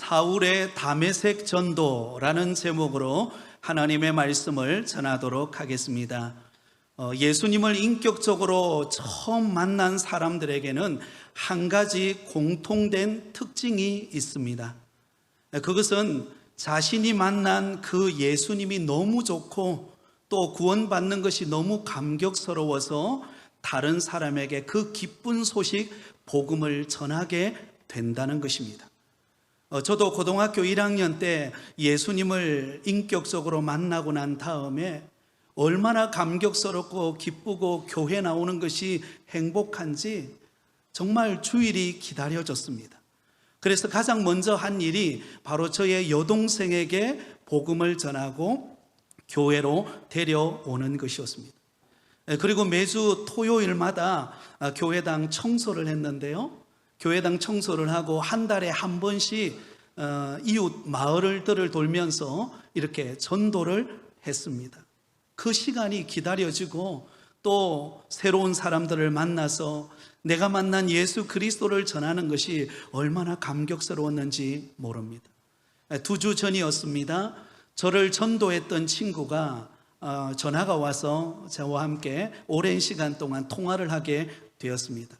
사울의 다메섹 전도라는 제목으로 하나님의 말씀을 전하도록 하겠습니다. 예수님을 인격적으로 처음 만난 사람들에게는 한 가지 공통된 특징이 있습니다. 그것은 자신이 만난 그 예수님이 너무 좋고 또 구원받는 것이 너무 감격스러워서 다른 사람에게 그 기쁜 소식, 복음을 전하게 된다는 것입니다. 저도 고등학교 1학년 때 예수님을 인격적으로 만나고 난 다음에 얼마나 감격스럽고 기쁘고 교회 나오는 것이 행복한지 정말 주일이 기다려졌습니다. 그래서 가장 먼저 한 일이 바로 저의 여동생에게 복음을 전하고 교회로 데려오는 것이었습니다. 그리고 매주 토요일마다 교회당 청소를 했는데요, 교회당 청소를 하고 한 달에 한 번씩 이웃 마을들을 돌면서 이렇게 전도를 했습니다. 그 시간이 기다려지고 또 새로운 사람들을 만나서 내가 만난 예수 그리스도를 전하는 것이 얼마나 감격스러웠는지 모릅니다. 2주 전이었습니다. 저를 전도했던 친구가 전화가 와서 저와 함께 오랜 시간 동안 통화를 하게 되었습니다.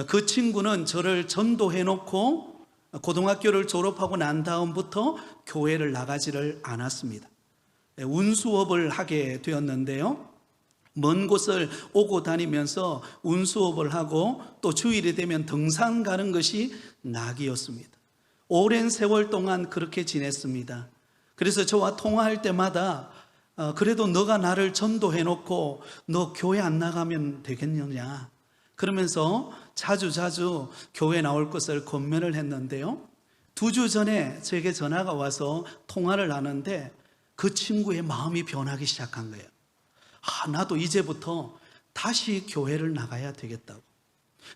그 친구는 저를 전도해놓고 고등학교를 졸업하고 난 다음부터 교회를 나가지를 않았습니다. 운수업을 하게 되었는데요, 먼 곳을 오고 다니면서 운수업을 하고 또 주일이 되면 등산 가는 것이 낙이었습니다. 오랜 세월 동안 그렇게 지냈습니다. 그래서 저와 통화할 때마다 그래도 너가 나를 전도해놓고 너 교회 안 나가면 되겠느냐 그러면서 자주 교회 나올 것을 권면을 했는데요, 2주 전에 저에게 전화가 와서 통화를 하는데 그 친구의 마음이 변하기 시작한 거예요. 나도 이제부터 다시 교회를 나가야 되겠다고,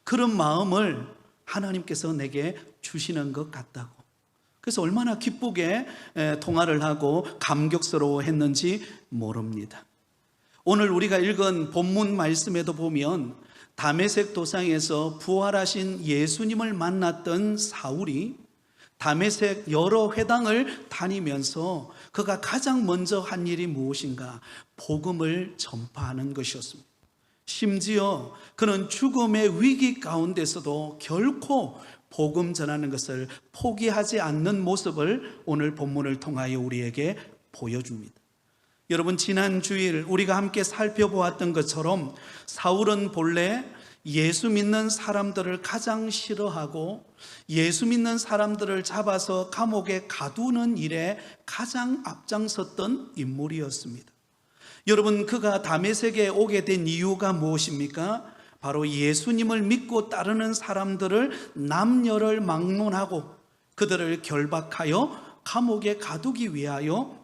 그런 마음을 하나님께서 내게 주시는 것 같다고. 그래서 얼마나 기쁘게 통화를 하고 감격스러워 했는지 모릅니다. 오늘 우리가 읽은 본문 말씀에도 보면 다메섹 도상에서 부활하신 예수님을 만났던 사울이 다메섹 여러 회당을 다니면서 그가 가장 먼저 한 일이 무엇인가? 복음을 전파하는 것이었습니다. 심지어 그는 죽음의 위기 가운데서도 결코 복음 전하는 것을 포기하지 않는 모습을 오늘 본문을 통하여 우리에게 보여줍니다. 여러분, 지난 주일 우리가 함께 살펴보았던 것처럼 사울은 본래 예수 믿는 사람들을 가장 싫어하고 예수 믿는 사람들을 잡아서 감옥에 가두는 일에 가장 앞장섰던 인물이었습니다. 여러분, 그가 다메섹에 오게 된 이유가 무엇입니까? 바로 예수님을 믿고 따르는 사람들을 남녀를 막론하고 그들을 결박하여 감옥에 가두기 위하여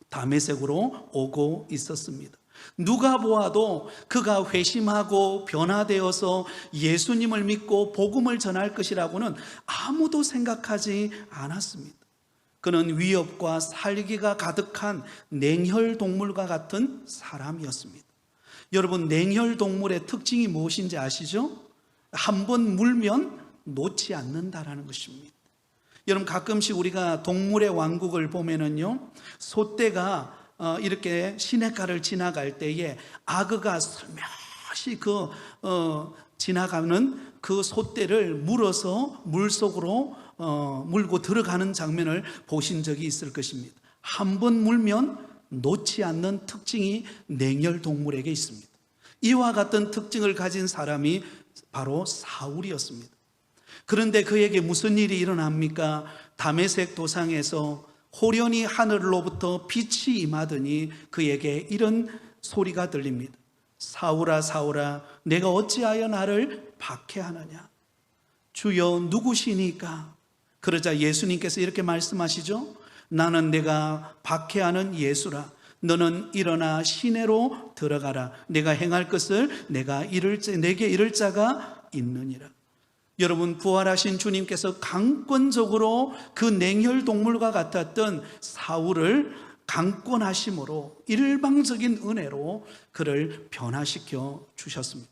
다메섹으로 오고 있었습니다. 누가 보아도 그가 회심하고 변화되어서 예수님을 믿고 복음을 전할 것이라고는 아무도 생각하지 않았습니다. 그는 위협과 살기가 가득한 냉혈동물과 같은 사람이었습니다. 여러분, 냉혈동물의 특징이 무엇인지 아시죠? 한번 물면 놓지 않는다라는 것입니다. 여러분, 가끔씩 우리가 동물의 왕국을 보면은요, 소떼가 이렇게 시냇가를 지나갈 때에 아그가 슬며시 지나가는 그 소떼를 물어서 물속으로 물고 들어가는 장면을 보신 적이 있을 것입니다. 한 번 물면 놓지 않는 특징이 냉혈동물에게 있습니다. 이와 같은 특징을 가진 사람이 바로 사울이었습니다. 그런데 그에게 무슨 일이 일어납니까? 다메섹 도상에서 호련히 하늘로부터 빛이 임하더니 그에게 이런 소리가 들립니다. 사울아 사울아, 내가 어찌하여 나를 박해하느냐? 주여, 누구시니까? 그러자 예수님께서 이렇게 말씀하시죠. 나는 내가 박해하는 예수라. 너는 일어나 시내로 들어가라. 내가 행할 것을 내게 이를 자가 있느니라. 여러분, 부활하신 주님께서 강권적으로 그 냉혈동물과 같았던 사울을 강권하심으로 일방적인 은혜로 그를 변화시켜 주셨습니다.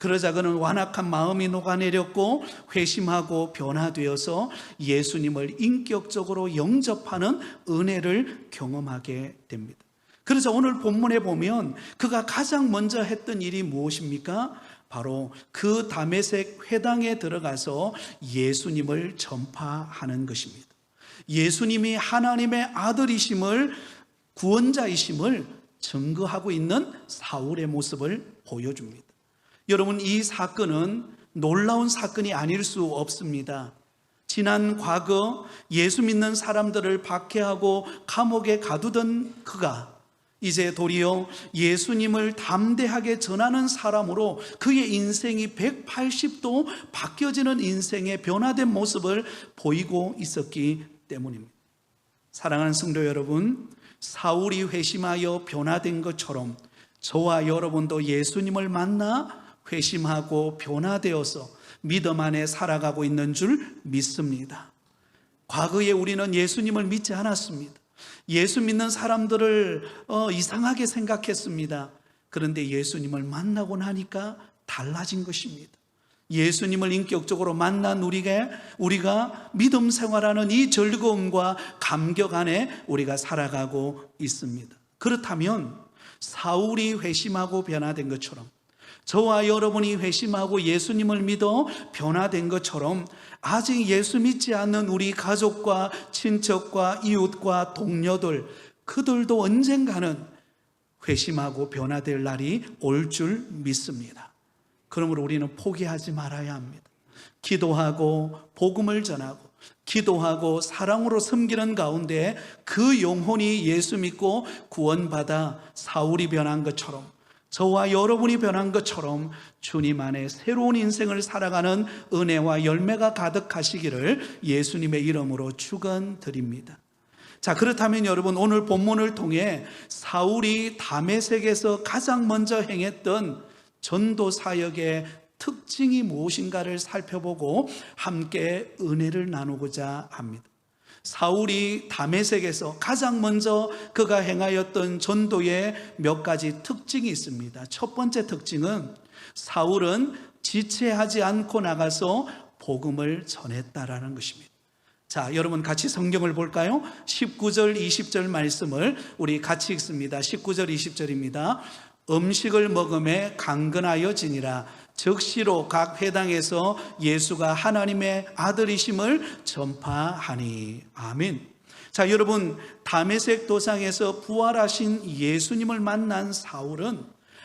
그러자 그는 완악한 마음이 녹아내렸고 회심하고 변화되어서 예수님을 인격적으로 영접하는 은혜를 경험하게 됩니다. 그래서 오늘 본문에 보면 그가 가장 먼저 했던 일이 무엇입니까? 바로 그 다메섹 회당에 들어가서 예수님을 전파하는 것입니다. 예수님이 하나님의 아들이심을, 구원자이심을 증거하고 있는 사울의 모습을 보여줍니다. 여러분, 이 사건은 놀라운 사건이 아닐 수 없습니다. 지난 과거 예수 믿는 사람들을 박해하고 감옥에 가두던 그가 이제 도리어 예수님을 담대하게 전하는 사람으로 그의 인생이 180도 바뀌어지는 인생의 변화된 모습을 보이고 있었기 때문입니다. 사랑하는 성도 여러분, 사울이 회심하여 변화된 것처럼 저와 여러분도 예수님을 만나 회심하고 변화되어서 믿음 안에 살아가고 있는 줄 믿습니다. 과거에 우리는 예수님을 믿지 않았습니다. 예수 믿는 사람들을 이상하게 생각했습니다. 그런데 예수님을 만나고 나니까 달라진 것입니다. 예수님을 인격적으로 만난 우리가 믿음 생활하는 이 즐거움과 감격 안에 우리가 살아가고 있습니다. 그렇다면 사울이 회심하고 변화된 것처럼 저와 여러분이 회심하고 예수님을 믿어 변화된 것처럼 아직 예수 믿지 않는 우리 가족과 친척과 이웃과 동료들, 그들도 언젠가는 회심하고 변화될 날이 올 줄 믿습니다. 그러므로 우리는 포기하지 말아야 합니다. 기도하고 복음을 전하고 기도하고 사랑으로 섬기는 가운데 그 영혼이 예수 믿고 구원받아 사울이 변한 것처럼 저와 여러분이 변한 것처럼 주님 안에 새로운 인생을 살아가는 은혜와 열매가 가득하시기를 예수님의 이름으로 축원드립니다. 자, 그렇다면 여러분, 오늘 본문을 통해 사울이 다메섹에서 가장 먼저 행했던 전도 사역의 특징이 무엇인가를 살펴보고 함께 은혜를 나누고자 합니다. 사울이 다메섹에서 가장 먼저 그가 행하였던 전도의 몇 가지 특징이 있습니다. 첫 번째 특징은 사울은 지체하지 않고 나가서 복음을 전했다라는 것입니다. 자, 여러분 같이 성경을 볼까요? 19절 20절 말씀을 우리 같이 읽습니다. 19절 20절입니다. 음식을 먹음에 강건하여 지니라. 즉시로 각 회당에서 예수가 하나님의 아들이심을 전파하니. 아멘. 자, 여러분, 다메섹 도상에서 부활하신 예수님을 만난 사울은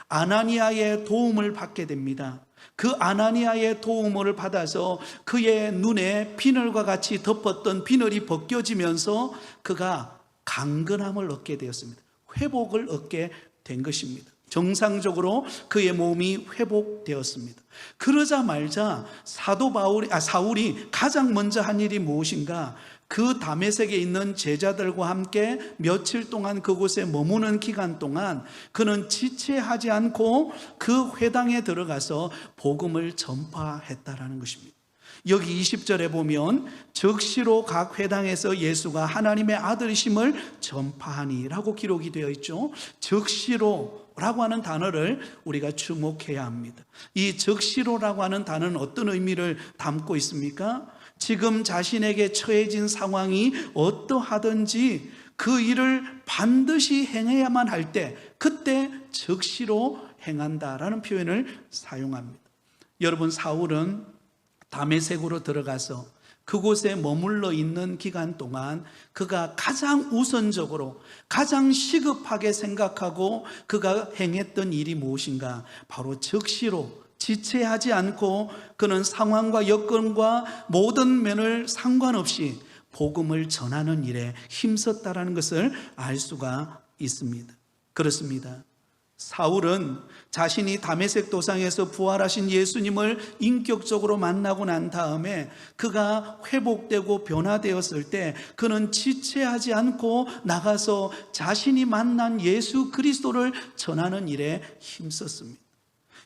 아나니아의 도움을 받게 됩니다. 그 아나니아의 도움을 받아서 그의 눈에 비늘과 같이 덮었던 비늘이 벗겨지면서 그가 강건함을 얻게 되었습니다. 회복을 얻게 된 것입니다. 정상적으로 그의 몸이 회복되었습니다. 그러자 말자 사울이 가장 먼저 한 일이 무엇인가? 그 다메섹에 있는 제자들과 함께 며칠 동안 그곳에 머무는 기간 동안 그는 지체하지 않고 그 회당에 들어가서 복음을 전파했다라는 것입니다. 여기 20절에 보면 즉시로 각 회당에서 예수가 하나님의 아들이심을 전파하니라고 기록이 되어 있죠. 즉시로 라고 하는 단어를 우리가 주목해야 합니다. 이 즉시로라고 하는 단어는 어떤 의미를 담고 있습니까? 지금 자신에게 처해진 상황이 어떠하든지 그 일을 반드시 행해야만 할 때 그때 즉시로 행한다라는 표현을 사용합니다. 여러분, 사울은 다메섹으로 들어가서 그곳에 머물러 있는 기간 동안 그가 가장 우선적으로 가장 시급하게 생각하고 그가 행했던 일이 무엇인가? 바로 즉시로 지체하지 않고 그는 상황과 여건과 모든 면을 상관없이 복음을 전하는 일에 힘썼다라는 것을 알 수가 있습니다. 그렇습니다. 사울은 자신이 다메섹 도상에서 부활하신 예수님을 인격적으로 만나고 난 다음에 그가 회복되고 변화되었을 때 그는 지체하지 않고 나가서 자신이 만난 예수 그리스도를 전하는 일에 힘썼습니다.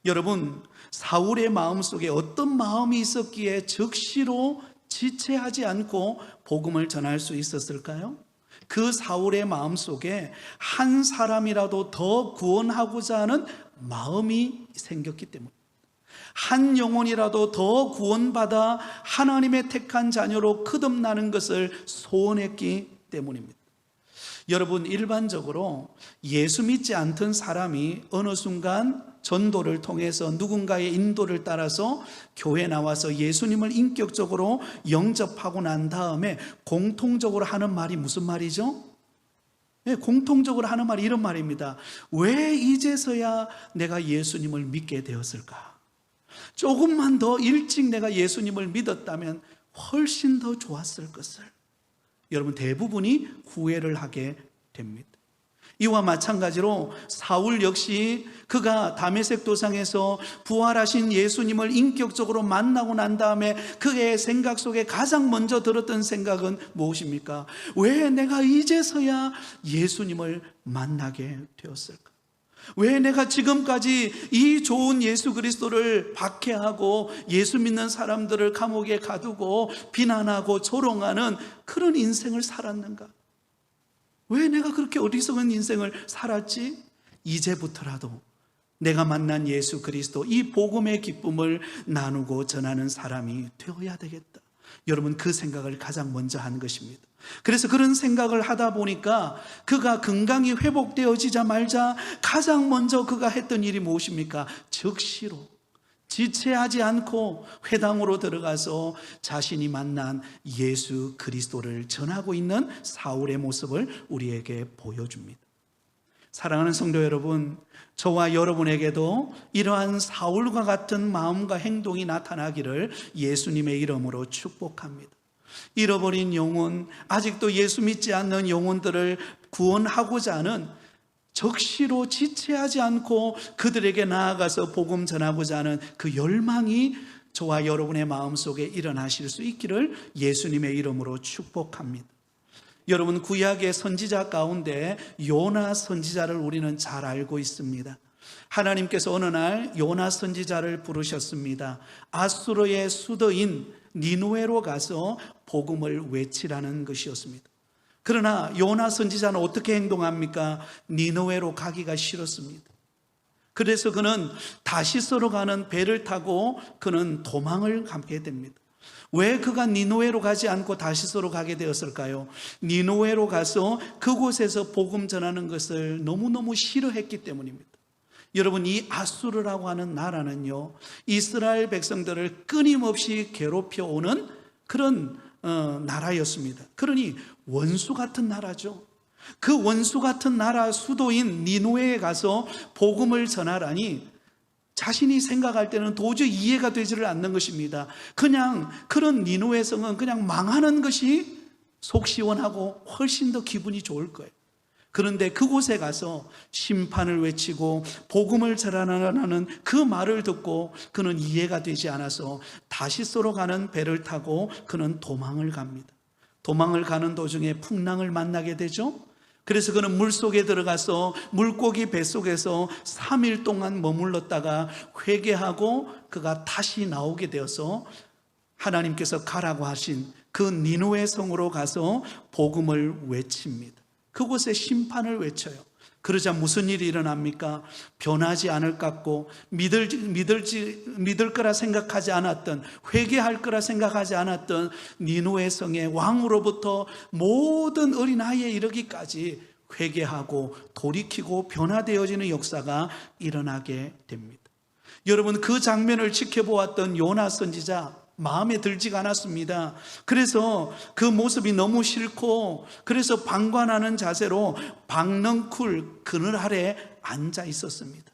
여러분, 사울의 마음속에 어떤 마음이 있었기에 즉시로 지체하지 않고 복음을 전할 수 있었을까요? 그 사울의 마음속에 한 사람이라도 더 구원하고자 하는 마음이 생겼기 때문에, 한 영혼이라도 더 구원받아 하나님의 택한 자녀로 거듭나는 것을 소원했기 때문입니다. 여러분, 일반적으로 예수 믿지 않던 사람이 어느 순간 전도를 통해서 누군가의 인도를 따라서 교회에 나와서 예수님을 인격적으로 영접하고 난 다음에 공통적으로 하는 말이 무슨 말이죠? 네, 공통적으로 하는 말이 이런 말입니다. 왜 이제서야 내가 예수님을 믿게 되었을까? 조금만 더 일찍 내가 예수님을 믿었다면 훨씬 더 좋았을 것을. 여러분, 대부분이 후회를 하게 됩니다. 이와 마찬가지로 사울 역시 그가 다메섹 도상에서 부활하신 예수님을 인격적으로 만나고 난 다음에 그의 생각 속에 가장 먼저 들었던 생각은 무엇입니까? 왜 내가 이제서야 예수님을 만나게 되었을까? 왜 내가 지금까지 이 좋은 예수 그리스도를 박해하고 예수 믿는 사람들을 감옥에 가두고 비난하고 조롱하는 그런 인생을 살았는가? 왜 내가 그렇게 어리석은 인생을 살았지? 이제부터라도 내가 만난 예수 그리스도, 이 복음의 기쁨을 나누고 전하는 사람이 되어야 되겠다. 여러분, 그 생각을 가장 먼저 한 것입니다. 그래서 그런 생각을 하다 보니까 그가 건강이 회복되어지자마자 가장 먼저 그가 했던 일이 무엇입니까? 즉시로 지체하지 않고 회당으로 들어가서 자신이 만난 예수 그리스도를 전하고 있는 사울의 모습을 우리에게 보여줍니다. 사랑하는 성도 여러분, 저와 여러분에게도 이러한 사울과 같은 마음과 행동이 나타나기를 예수님의 이름으로 축복합니다. 잃어버린 영혼, 아직도 예수 믿지 않는 영혼들을 구원하고자 하는, 적시로 지체하지 않고 그들에게 나아가서 복음 전하고자 하는 그 열망이 저와 여러분의 마음속에 일어나실 수 있기를 예수님의 이름으로 축복합니다. 여러분, 구약의 선지자 가운데 요나 선지자를 우리는 잘 알고 있습니다. 하나님께서 어느 날 요나 선지자를 부르셨습니다. 아수르의 수도인 니누에로 가서 복음을 외치라는 것이었습니다. 그러나 요나 선지자는 어떻게 행동합니까? 니누에로 가기가 싫었습니다. 그래서 그는 다시스로 가는 배를 타고 그는 도망을 가게 됩니다. 왜 그가 니누에로 가지 않고 다시스로 가게 되었을까요? 니누에로 가서 그곳에서 복음 전하는 것을 너무너무 싫어했기 때문입니다. 여러분, 이 아수르라고 하는 나라는요, 이스라엘 백성들을 끊임없이 괴롭혀 오는 그런 나라였습니다. 그러니 원수 같은 나라죠. 그 원수 같은 나라 수도인 니누에에 가서 복음을 전하라니 자신이 생각할 때는 도저히 이해가 되지를 않는 것입니다. 그냥 그런 니누에 성은 그냥 망하는 것이 속 시원하고 훨씬 더 기분이 좋을 거예요. 그런데 그곳에 가서 심판을 외치고 복음을 전하라는 그 말을 듣고 그는 이해가 되지 않아서 다시스로 가는 배를 타고 그는 도망을 갑니다. 도망을 가는 도중에 풍랑을 만나게 되죠. 그래서 그는 물속에 들어가서 물고기 뱃속에서 3일 동안 머물렀다가 회개하고 그가 다시 나오게 되어서 하나님께서 가라고 하신 그 니누에 성으로 가서 복음을 외칩니다. 그곳에 심판을 외쳐요. 그러자 무슨 일이 일어납니까? 변하지 않을 것 같고 믿을 거라 생각하지 않았던, 회개할 거라 생각하지 않았던 니누에 성의 왕으로부터 모든 어린아이에 이르기까지 회개하고 돌이키고 변화되어지는 역사가 일어나게 됩니다. 여러분, 그 장면을 지켜보았던 요나 선지자 마음에 들지가 않았습니다. 그래서 그 모습이 너무 싫고 그래서 방관하는 자세로 박넝쿨 그늘 아래 앉아 있었습니다.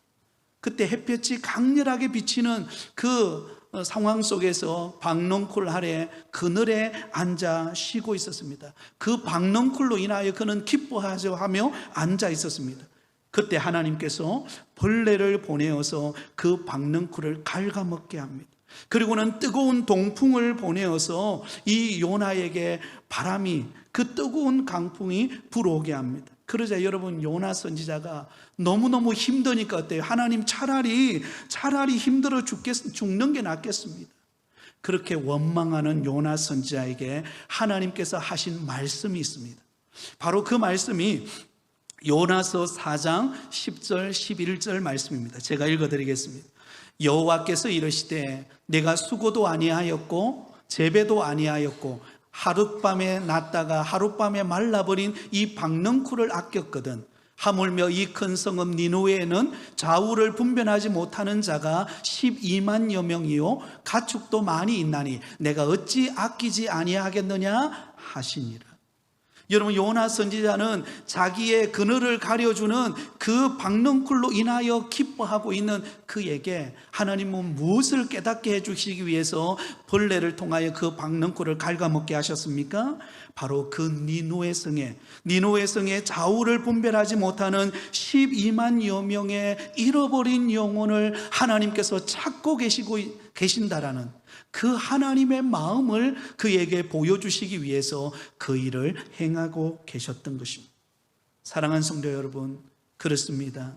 그때 햇볕이 강렬하게 비치는 그 상황 속에서 박넝쿨 아래 그늘에 앉아 쉬고 있었습니다. 그 박넝쿨로 인하여 그는 기뻐하며 앉아 있었습니다. 그때 하나님께서 벌레를 보내어서 그 박넝쿨을 갉아먹게 합니다. 그리고는 뜨거운 동풍을 보내어서 이 요나에게 바람이, 그 뜨거운 강풍이 불어오게 합니다. 그러자 여러분, 요나 선지자가 너무너무 힘드니까 어때요? 하나님, 차라리 힘들어 죽는 게 낫겠습니다. 그렇게 원망하는 요나 선지자에게 하나님께서 하신 말씀이 있습니다. 바로 그 말씀이 요나서 4장 10절 11절 말씀입니다. 제가 읽어드리겠습니다. 여호와께서 이르시되 내가 수고도 아니하였고 재배도 아니하였고 하룻밤에 났다가 하룻밤에 말라버린 이 박넝쿨을 아꼈거든. 하물며 이 큰 성읍 니느웨에는 좌우를 분별하지 못하는 자가 12만여 명이요 가축도 많이 있나니 내가 어찌 아끼지 아니하겠느냐 하시니라. 여러분, 요나 선지자는 자기의 그늘을 가려주는 그 박넝쿨로 인하여 기뻐하고 있는 그에게 하나님은 무엇을 깨닫게 해주시기 위해서 벌레를 통하여 그 박넝쿨을 갉아먹게 하셨습니까? 바로 그 니느웨 성에 좌우를 분별하지 못하는 12만여 명의 잃어버린 영혼을 하나님께서 찾고 계신다라는 그 하나님의 마음을 그에게 보여주시기 위해서 그 일을 행하고 계셨던 것입니다. 사랑하는 성도 여러분, 그렇습니다.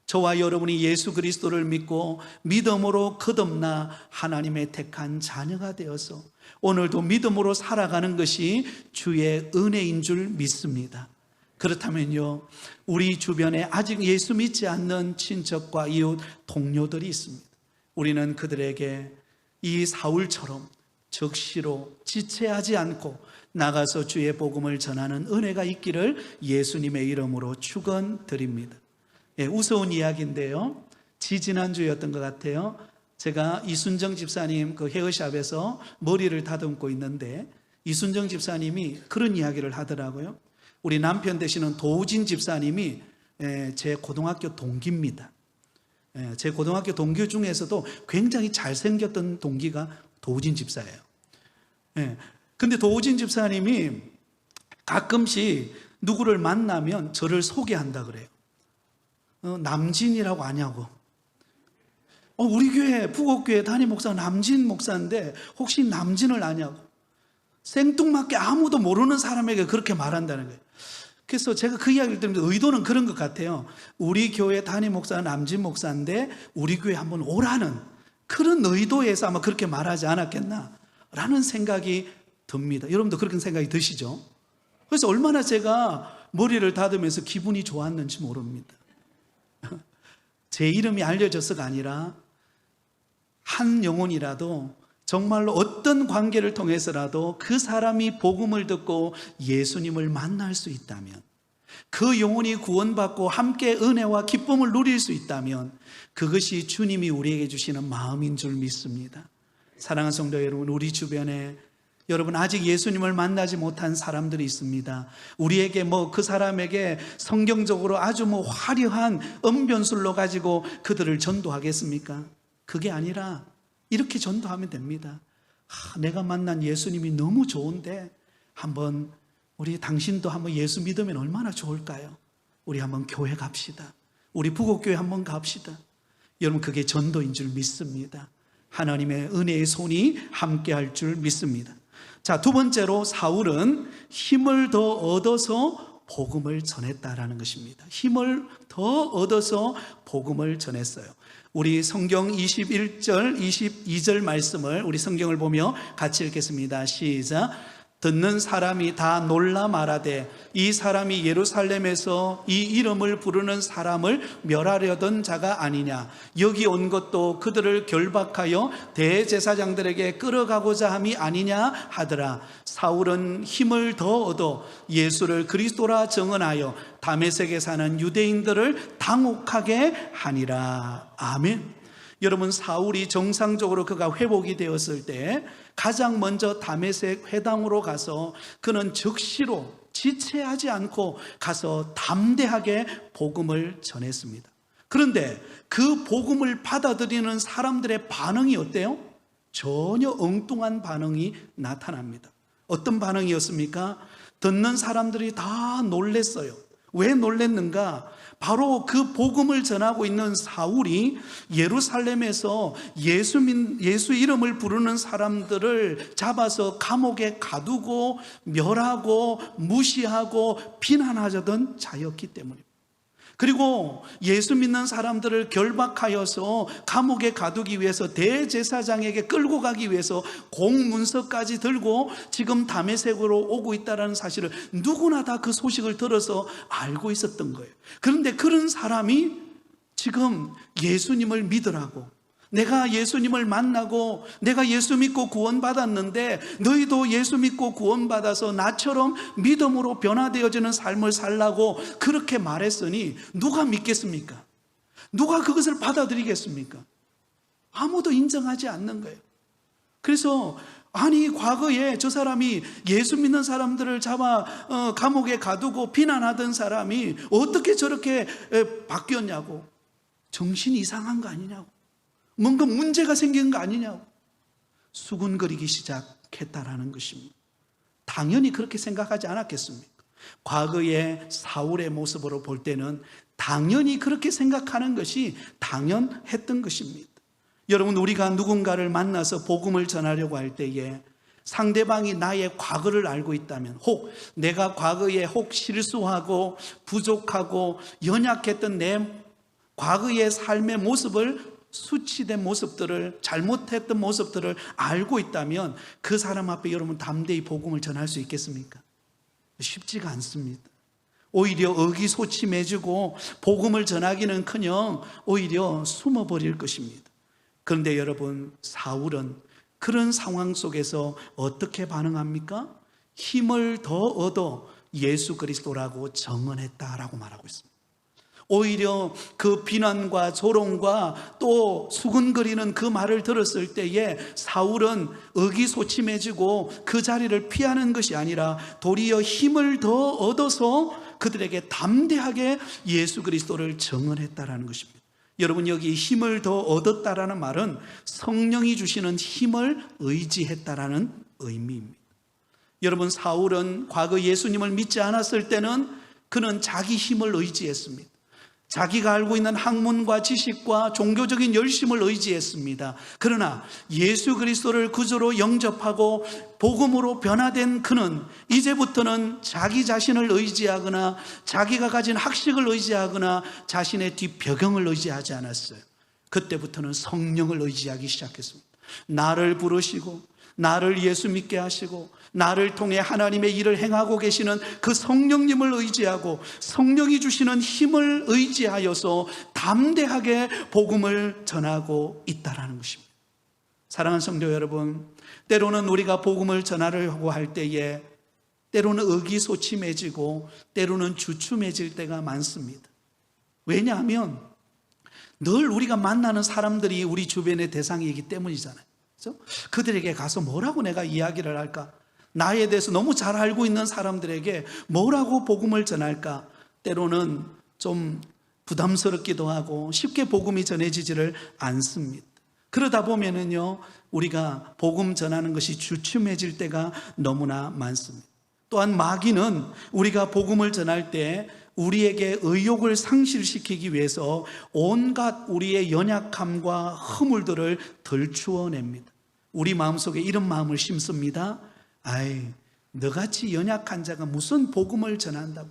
저와 여러분이 예수 그리스도를 믿고 믿음으로 거듭나 하나님의 택한 자녀가 되어서 오늘도 믿음으로 살아가는 것이 주의 은혜인 줄 믿습니다. 그렇다면요, 우리 주변에 아직 예수 믿지 않는 친척과 이웃, 동료들이 있습니다. 우리는 그들에게 이 사울처럼 적시로 지체하지 않고 나가서 주의 복음을 전하는 은혜가 있기를 예수님의 이름으로 축원드립니다. 우스운 이야기인데요, 지지난주였던 것 같아요. 제가 이순정 집사님 그 헤어샵에서 머리를 다듬고 있는데 이순정 집사님이 그런 이야기를 하더라고요. 우리 남편 되시는 도우진 집사님이 제 고등학교 동기입니다. 제 고등학교 동기 중에서도 굉장히 잘생겼던 동기가 도우진 집사예요. 근데 도우진 집사님이 가끔씩 누구를 만나면 저를 소개한다 그래요. 남진이라고 아냐고. 우리 교회 부곡교회 담임 목사가 남진 목사인데 혹시 남진을 아냐고. 생뚱맞게 아무도 모르는 사람에게 그렇게 말한다는 거예요. 그래서 제가 그 이야기를 들으면서 의도는 그런 것 같아요. 우리 교회 담임 목사는 남진 목사인데 우리 교회 한번 오라는 그런 의도에서 아마 그렇게 말하지 않았겠나 라는 생각이 듭니다. 여러분도 그렇게 생각이 드시죠? 그래서 얼마나 제가 머리를 다듬으면서 기분이 좋았는지 모릅니다. 제 이름이 알려져서가 아니라 한 영혼이라도 정말로 어떤 관계를 통해서라도 그 사람이 복음을 듣고 예수님을 만날 수 있다면, 그 영혼이 구원받고 함께 은혜와 기쁨을 누릴 수 있다면 그것이 주님이 우리에게 주시는 마음인 줄 믿습니다. 사랑하는 성도 여러분, 우리 주변에 여러분 아직 예수님을 만나지 못한 사람들이 있습니다. 우리에게 그 사람에게 성경적으로 아주 화려한 언변술로 가지고 그들을 전도하겠습니까? 그게 아니라 이렇게 전도하면 됩니다. 내가 만난 예수님이 너무 좋은데 한번 우리 당신도 한번 예수 믿으면 얼마나 좋을까요? 우리 한번 교회 갑시다. 우리 부곡교회 한번 갑시다. 여러분, 그게 전도인 줄 믿습니다. 하나님의 은혜의 손이 함께 할 줄 믿습니다. 자, 두 번째로 사울은 힘을 더 얻어서 복음을 전했다라는 것입니다. 힘을 더 얻어서 복음을 전했어요. 우리 성경 21절, 22절 말씀을 우리 성경을 보며 같이 읽겠습니다. 시작. 듣는 사람이 다 놀라 말하되 이 사람이 예루살렘에서 이 이름을 부르는 사람을 멸하려던 자가 아니냐. 여기 온 것도 그들을 결박하여 대제사장들에게 끌어가고자 함이 아니냐 하더라. 사울은 힘을 더 얻어 예수를 그리스도라 증언하여 다메섹에 사는 유대인들을 당혹하게 하니라. 아멘. 여러분, 사울이 정상적으로 그가 회복이 되었을 때 가장 먼저 다메섹 회당으로 가서 그는 즉시로 지체하지 않고 가서 담대하게 복음을 전했습니다. 그런데 그 복음을 받아들이는 사람들의 반응이 어때요? 전혀 엉뚱한 반응이 나타납니다. 어떤 반응이었습니까? 듣는 사람들이 다 놀랬어요. 왜 놀랬는가? 바로 그 복음을 전하고 있는 사울이 예루살렘에서 예수 이름을 부르는 사람들을 잡아서 감옥에 가두고 멸하고 무시하고 비난하던 자였기 때문입니다. 그리고 예수 믿는 사람들을 결박하여서 감옥에 가두기 위해서 대제사장에게 끌고 가기 위해서 공문서까지 들고 지금 다메섹으로 오고 있다는 사실을 누구나 다 그 소식을 들어서 알고 있었던 거예요. 그런데 그런 사람이 지금 예수님을 믿으라고, 내가 예수님을 만나고 내가 예수 믿고 구원받았는데 너희도 예수 믿고 구원받아서 나처럼 믿음으로 변화되어지는 삶을 살라고 그렇게 말했으니 누가 믿겠습니까? 누가 그것을 받아들이겠습니까? 아무도 인정하지 않는 거예요. 그래서 아니 과거에 저 사람이 예수 믿는 사람들을 잡아 감옥에 가두고 비난하던 사람이 어떻게 저렇게 바뀌었냐고, 정신이 이상한 거 아니냐고, 뭔가 문제가 생긴 거 아니냐고 수군거리기 시작했다라는 것입니다. 당연히 그렇게 생각하지 않았겠습니까? 과거의 사울의 모습으로 볼 때는 당연히 그렇게 생각하는 것이 당연했던 것입니다. 여러분, 우리가 누군가를 만나서 복음을 전하려고 할 때에 상대방이 나의 과거를 알고 있다면, 혹 내가 과거에 혹 실수하고 부족하고 연약했던 내 과거의 삶의 모습을, 수치된 모습들을, 잘못했던 모습들을 알고 있다면 그 사람 앞에 여러분 담대히 복음을 전할 수 있겠습니까? 쉽지가 않습니다. 오히려 의기소침해지고 복음을 전하기는커녕 오히려 숨어버릴 것입니다. 그런데 여러분, 사울은 그런 상황 속에서 어떻게 반응합니까? 힘을 더 얻어 예수 그리스도라고 정언했다라고 말하고 있습니다. 오히려 그 비난과 조롱과 또 수군거리는 그 말을 들었을 때에 사울은 의기소침해지고 그 자리를 피하는 것이 아니라 도리어 힘을 더 얻어서 그들에게 담대하게 예수 그리스도를 정언했다라는 것입니다. 여러분, 여기 힘을 더 얻었다라는 말은 성령이 주시는 힘을 의지했다라는 의미입니다. 여러분, 사울은 과거 예수님을 믿지 않았을 때는 그는 자기 힘을 의지했습니다. 자기가 알고 있는 학문과 지식과 종교적인 열심을 의지했습니다. 그러나 예수 그리스도를 구주로 영접하고 복음으로 변화된 그는 이제부터는 자기 자신을 의지하거나 자기가 가진 학식을 의지하거나 자신의 뒷배경을 의지하지 않았어요. 그때부터는 성령을 의지하기 시작했습니다. 나를 부르시고 나를 예수 믿게 하시고 나를 통해 하나님의 일을 행하고 계시는 그 성령님을 의지하고 성령이 주시는 힘을 의지하여서 담대하게 복음을 전하고 있다는 것입니다. 사랑하는 성도 여러분, 때로는 우리가 복음을 전하려고 할 때에 때로는 의기소침해지고 때로는 주춤해질 때가 많습니다. 왜냐하면 늘 우리가 만나는 사람들이 우리 주변의 대상이기 때문이잖아요. 그렇죠? 그들에게 가서 뭐라고 내가 이야기를 할까? 나에 대해서 너무 잘 알고 있는 사람들에게 뭐라고 복음을 전할까? 때로는 좀 부담스럽기도 하고 쉽게 복음이 전해지지를 않습니다. 그러다 보면은요, 우리가 복음 전하는 것이 주춤해질 때가 너무나 많습니다. 또한 마귀는 우리가 복음을 전할 때 우리에게 의욕을 상실시키기 위해서 온갖 우리의 연약함과 허물들을 덜추어냅니다. 우리 마음속에 이런 마음을 심습니다. 아이, 너같이 연약한 자가 무슨 복음을 전한다고?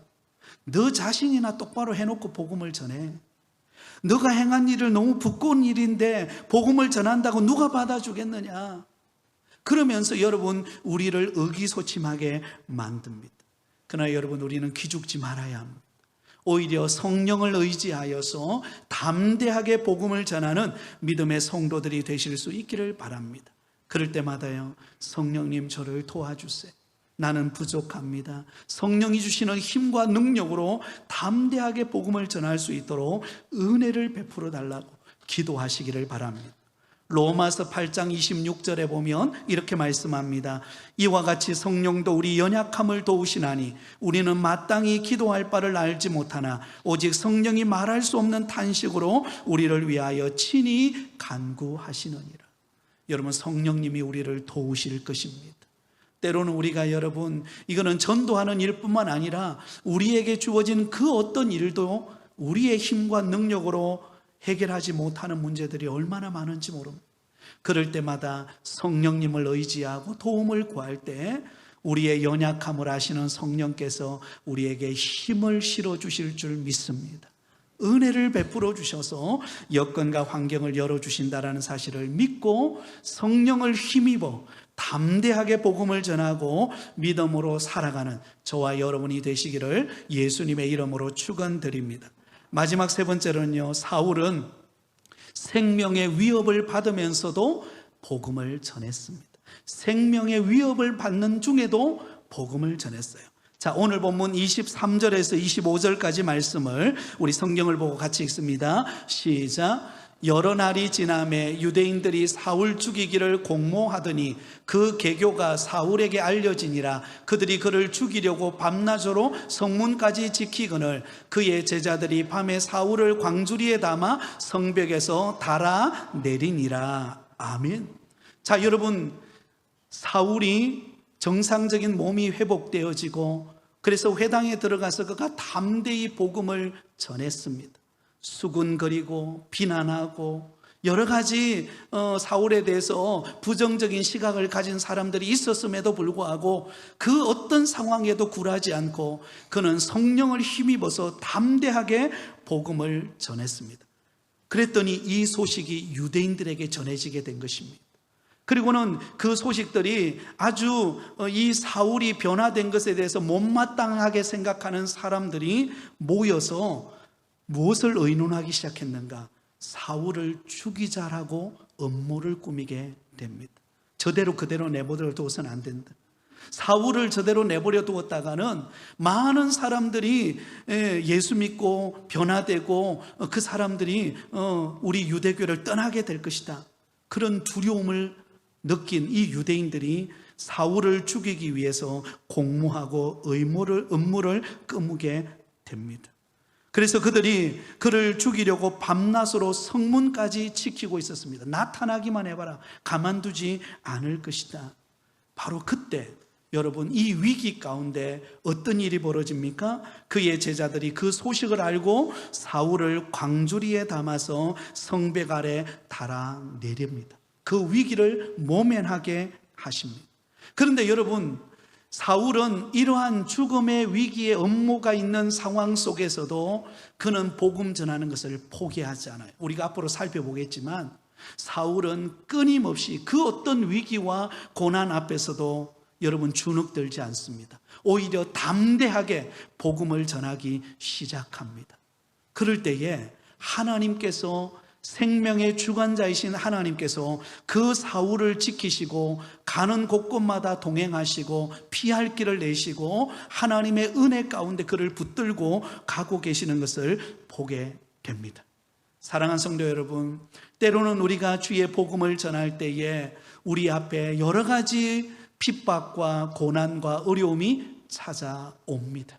너 자신이나 똑바로 해놓고 복음을 전해. 너가 행한 일을 너무 부끄러운 일인데 복음을 전한다고 누가 받아주겠느냐? 그러면서 여러분, 우리를 의기소침하게 만듭니다. 그러나 여러분, 우리는 기죽지 말아야 합니다. 오히려 성령을 의지하여서 담대하게 복음을 전하는 믿음의 성도들이 되실 수 있기를 바랍니다. 그럴 때마다요, 성령님 저를 도와주세요. 나는 부족합니다. 성령이 주시는 힘과 능력으로 담대하게 복음을 전할 수 있도록 은혜를 베풀어 달라고 기도하시기를 바랍니다. 로마서 8장 26절에 보면 이렇게 말씀합니다. 이와 같이 성령도 우리 연약함을 도우시나니 우리는 마땅히 기도할 바를 알지 못하나 오직 성령이 말할 수 없는 탄식으로 우리를 위하여 친히 간구하시느니라. 여러분, 성령님이 우리를 도우실 것입니다. 때로는 우리가 여러분, 이거는 전도하는 일뿐만 아니라 우리에게 주어진 그 어떤 일도 우리의 힘과 능력으로 해결하지 못하는 문제들이 얼마나 많은지 모릅니다. 그럴 때마다 성령님을 의지하고 도움을 구할 때 우리의 연약함을 아시는 성령께서 우리에게 힘을 실어주실 줄 믿습니다. 은혜를 베풀어 주셔서 여건과 환경을 열어주신다는 사실을 믿고 성령을 힘입어 담대하게 복음을 전하고 믿음으로 살아가는 저와 여러분이 되시기를 예수님의 이름으로 축원드립니다. 마지막 세 번째로는요, 사울은 생명의 위협을 받으면서도 복음을 전했습니다. 생명의 위협을 받는 중에도 복음을 전했어요. 자, 오늘 본문 23절에서 25절까지 말씀을 우리 성경을 보고 같이 읽습니다. 시작. 여러 날이 지남에 유대인들이 사울 죽이기를 공모하더니 그 계교가 사울에게 알려지니라. 그들이 그를 죽이려고 밤낮으로 성문까지 지키거늘 그의 제자들이 밤에 사울을 광주리에 담아 성벽에서 달아 내리니라. 아멘. 자, 여러분, 사울이 정상적인 몸이 회복되어지고 그래서 회당에 들어가서 그가 담대히 복음을 전했습니다. 수군거리고 비난하고 여러 가지 사울에 대해서 부정적인 시각을 가진 사람들이 있었음에도 불구하고 그 어떤 상황에도 굴하지 않고 그는 성령을 힘입어서 담대하게 복음을 전했습니다. 그랬더니 이 소식이 유대인들에게 전해지게 된 것입니다. 그리고는 그 소식들이 아주 이 사울이 변화된 것에 대해서 못마땅하게 생각하는 사람들이 모여서 무엇을 의논하기 시작했는가? 사울을 죽이자라고 음모를 꾸미게 됩니다. 저대로 그대로 내버려 두어서는 안 된다. 사울을 저대로 내버려 두었다가는 많은 사람들이 예수 믿고 변화되고 그 사람들이 우리 유대교를 떠나게 될 것이다. 그런 두려움을 느낀 이 유대인들이 사울을 죽이기 위해서 공모하고 음모를 꾸미게 됩니다. 그래서 그들이 그를 죽이려고 밤낮으로 성문까지 지키고 있었습니다. 나타나기만 해봐라. 가만두지 않을 것이다. 바로 그때 여러분, 이 위기 가운데 어떤 일이 벌어집니까? 그의 제자들이 그 소식을 알고 사울을 광주리에 담아서 성벽 아래 달아 내립니다. 그 위기를 모면하게 하십니다. 그런데 여러분, 사울은 이러한 죽음의 위기의 음모가 있는 상황 속에서도 그는 복음 전하는 것을 포기하지 않아요. 우리가 앞으로 살펴보겠지만 사울은 끊임없이 그 어떤 위기와 고난 앞에서도 여러분 주눅들지 않습니다. 오히려 담대하게 복음을 전하기 시작합니다. 그럴 때에 하나님께서, 생명의 주관자이신 하나님께서 그 사울을 지키시고 가는 곳곳마다 동행하시고 피할 길을 내시고 하나님의 은혜 가운데 그를 붙들고 가고 계시는 것을 보게 됩니다. 사랑하는 성도 여러분, 때로는 우리가 주의 복음을 전할 때에 우리 앞에 여러 가지 핍박과 고난과 어려움이 찾아옵니다.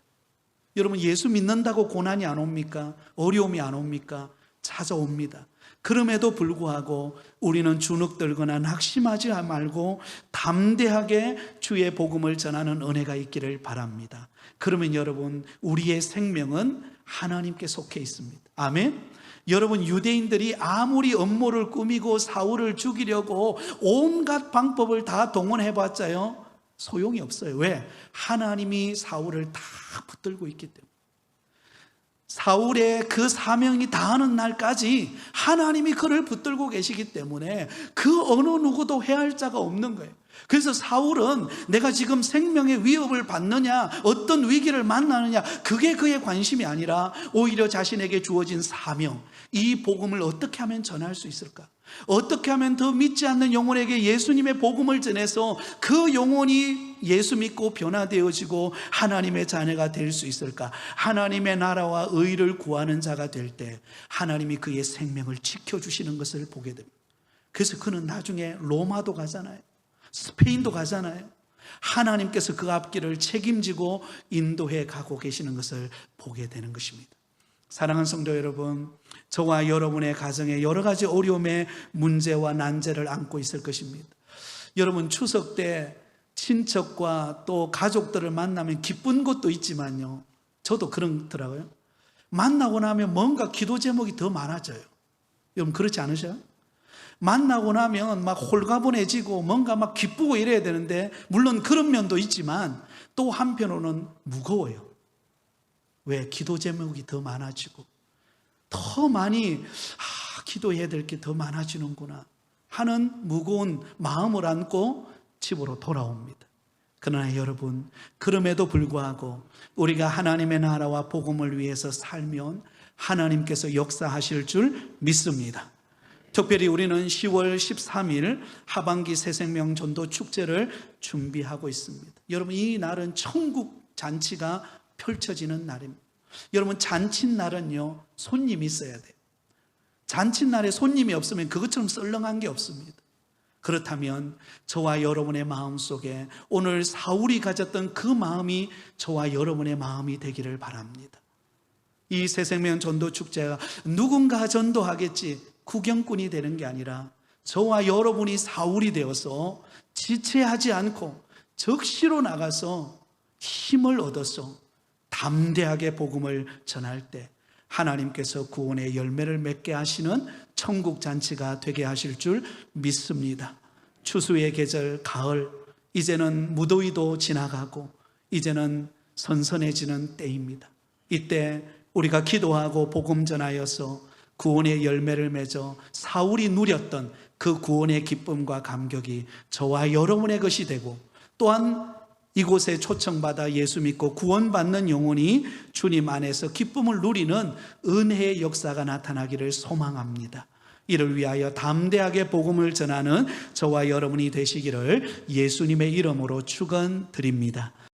여러분, 예수 믿는다고 고난이 안 옵니까? 어려움이 안 옵니까? 찾아옵니다. 그럼에도 불구하고 우리는 주눅들거나 낙심하지 말고 담대하게 주의 복음을 전하는 은혜가 있기를 바랍니다. 그러면 여러분, 우리의 생명은 하나님께 속해 있습니다. 아멘. 여러분, 유대인들이 아무리 음모를 꾸미고 사울을 죽이려고 온갖 방법을 다 동원해봤자요, 소용이 없어요. 왜? 하나님이 사울을 다 붙들고 있기 때문에. 사울의 그 사명이 다하는 날까지 하나님이 그를 붙들고 계시기 때문에 그 어느 누구도 해할 자가 없는 거예요. 그래서 사울은 내가 지금 생명의 위협을 받느냐, 어떤 위기를 만나느냐, 그게 그의 관심이 아니라 오히려 자신에게 주어진 사명, 이 복음을 어떻게 하면 전할 수 있을까? 어떻게 하면 더 믿지 않는 영혼에게 예수님의 복음을 전해서 그 영혼이 예수 믿고 변화되어지고 하나님의 자녀가 될 수 있을까? 하나님의 나라와 의를 구하는 자가 될 때 하나님이 그의 생명을 지켜주시는 것을 보게 됩니다. 그래서 그는 나중에 로마도 가잖아요. 스페인도 가잖아요. 하나님께서 그 앞길을 책임지고 인도해 가고 계시는 것을 보게 되는 것입니다. 사랑하는 성도 여러분, 저와 여러분의 가정에 여러 가지 어려움의 문제와 난제를 안고 있을 것입니다. 여러분, 추석 때 친척과 또 가족들을 만나면 기쁜 것도 있지만요, 저도 그렇더라고요. 만나고 나면 뭔가 기도 제목이 더 많아져요. 여러분, 그렇지 않으셔요? 만나고 나면 막 홀가분해지고 뭔가 막 기쁘고 이래야 되는데, 물론 그런 면도 있지만 또 한편으로는 무거워요. 왜? 기도 제목이 더 많아지고 더 많이 기도해야 될 게 더 많아지는구나 하는 무거운 마음을 안고 집으로 돌아옵니다. 그러나 여러분, 그럼에도 불구하고 우리가 하나님의 나라와 복음을 위해서 살면 하나님께서 역사하실 줄 믿습니다. 특별히 우리는 10월 13일 하반기 새생명 전도 축제를 준비하고 있습니다. 여러분, 이 날은 천국 잔치가 펼쳐지는 날입니다. 여러분, 잔칫날은요, 손님이 있어야 돼요. 잔칫날에 손님이 없으면 그것처럼 썰렁한 게 없습니다. 그렇다면 저와 여러분의 마음속에 오늘 사울이 가졌던 그 마음이 저와 여러분의 마음이 되기를 바랍니다. 이 새생명 전도 축제가 누군가 전도하겠지 구경꾼이 되는 게 아니라 저와 여러분이 사울이 되어서 지체하지 않고 적시로 나가서 힘을 얻어서 담대하게 복음을 전할 때 하나님께서 구원의 열매를 맺게 하시는 천국 잔치가 되게 하실 줄 믿습니다. 추수의 계절 가을, 이제는 무더위도 지나가고 이제는 선선해지는 때입니다. 이때 우리가 기도하고 복음 전하여서 구원의 열매를 맺어 사울이 누렸던 그 구원의 기쁨과 감격이 저와 여러분의 것이 되고, 또한 이곳에 초청받아 예수 믿고 구원받는 영혼이 주님 안에서 기쁨을 누리는 은혜의 역사가 나타나기를 소망합니다. 이를 위하여 담대하게 복음을 전하는 저와 여러분이 되시기를 예수님의 이름으로 축원드립니다.